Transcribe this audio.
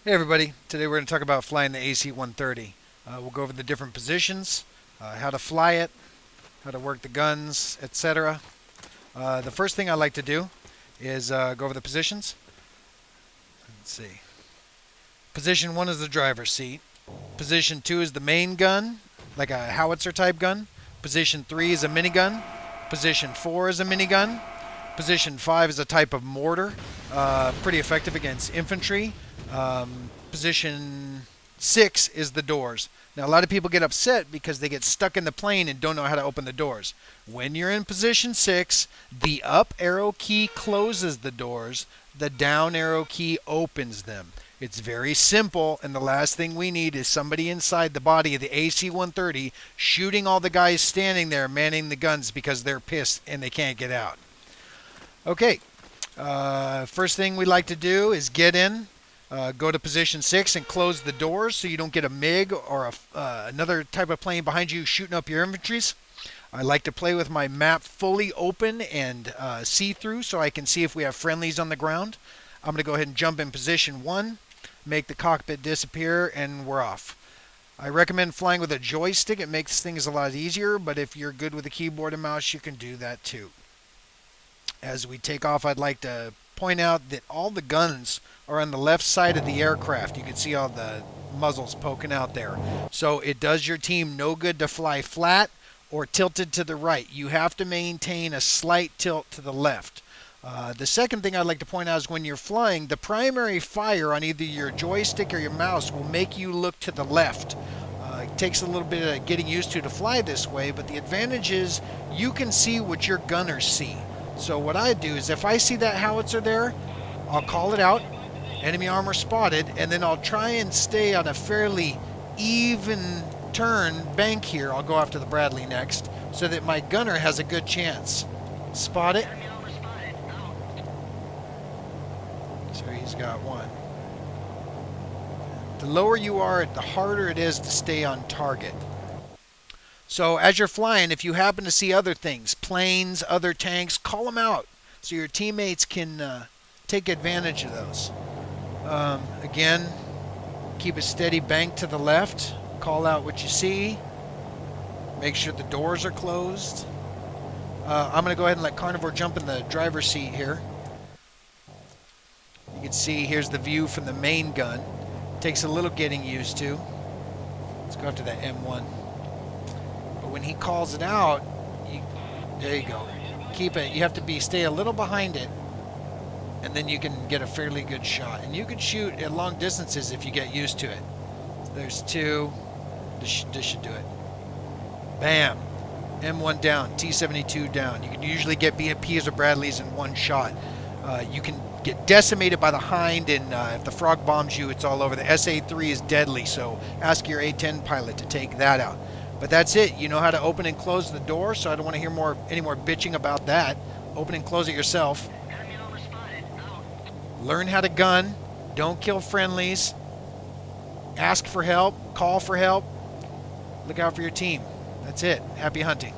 Hey everybody, today we're going to talk about flying the AC130. We'll go over the different positions, how to fly it, how to work the guns, etc. The first thing I like to do is go over the positions. Let's see. Position 1 is the driver's seat. Position 2 is the main gun, like a howitzer type gun. Position 3 is a minigun. Position 4 is a minigun. Position 5 is a type of mortar, pretty effective against infantry. Position 6 is the doors. Now a lot of people get upset because they get stuck in the plane and don't know how to open the doors. When you're in position 6, the up arrow key closes the doors, the down arrow key opens them. It's very simple, and the last thing we need is somebody inside the body of the AC-130 shooting all the guys standing there manning the guns because they're pissed and they can't get out. Okay, first thing we like to do is get in, go to position 6 and close the doors so you don't get a MiG or another type of plane behind you shooting up your infantries. I like to play with my map fully open and see-through so I can see if we have friendlies on the ground. I'm going to go ahead and jump in position 1, make the cockpit disappear, and we're off. I recommend flying with a joystick. It makes things a lot easier, but if you're good with a keyboard and mouse, you can do that too. As we take off, I'd like to point out that all the guns are on the left side of the aircraft. You can see all the muzzles poking out there. So it does your team no good to fly flat or tilted to the right. You have to maintain a slight tilt to the left. The second thing I'd like to point out is when you're flying, the primary fire on either your joystick or your mouse will make you look to the left. It takes a little bit of getting used to fly this way, but the advantage is you can see what your gunners see. So what I do is if I see that howitzer there, I'll call it out, enemy armor spotted, and then I'll try and stay on a fairly even turn bank here. I'll go after the Bradley next so that my gunner has a good chance. Spot it. So he's got one. The lower you are, the harder it is to stay on target. So as you're flying, if you happen to see other things, planes, other tanks, call them out so your teammates can take advantage of those. Again, keep a steady bank to the left. Call out what you see. Make sure the doors are closed. I'm going to go ahead and let Carnivore jump in the driver's seat here. You can see here's the view from the main gun. Takes a little getting used to. Let's go after that M1. When he calls it out, there you go. Keep it. You have to stay a little behind it, and then you can get a fairly good shot. And you can shoot at long distances if you get used to it. So there's two. This should do it. Bam. M1 down. T-72 down. You can usually get BMPs or Bradleys in one shot. You can get decimated by the Hind, and if the frog bombs you, it's all over. The SA-3 is deadly, so ask your A-10 pilot to take that out. But that's it. You know how to open and close the door, so I don't want to hear any more bitching about that. Open and close it yourself. Learn how to gun. Don't kill friendlies. Ask for help. Call for help. Look out for your team. That's it. Happy hunting.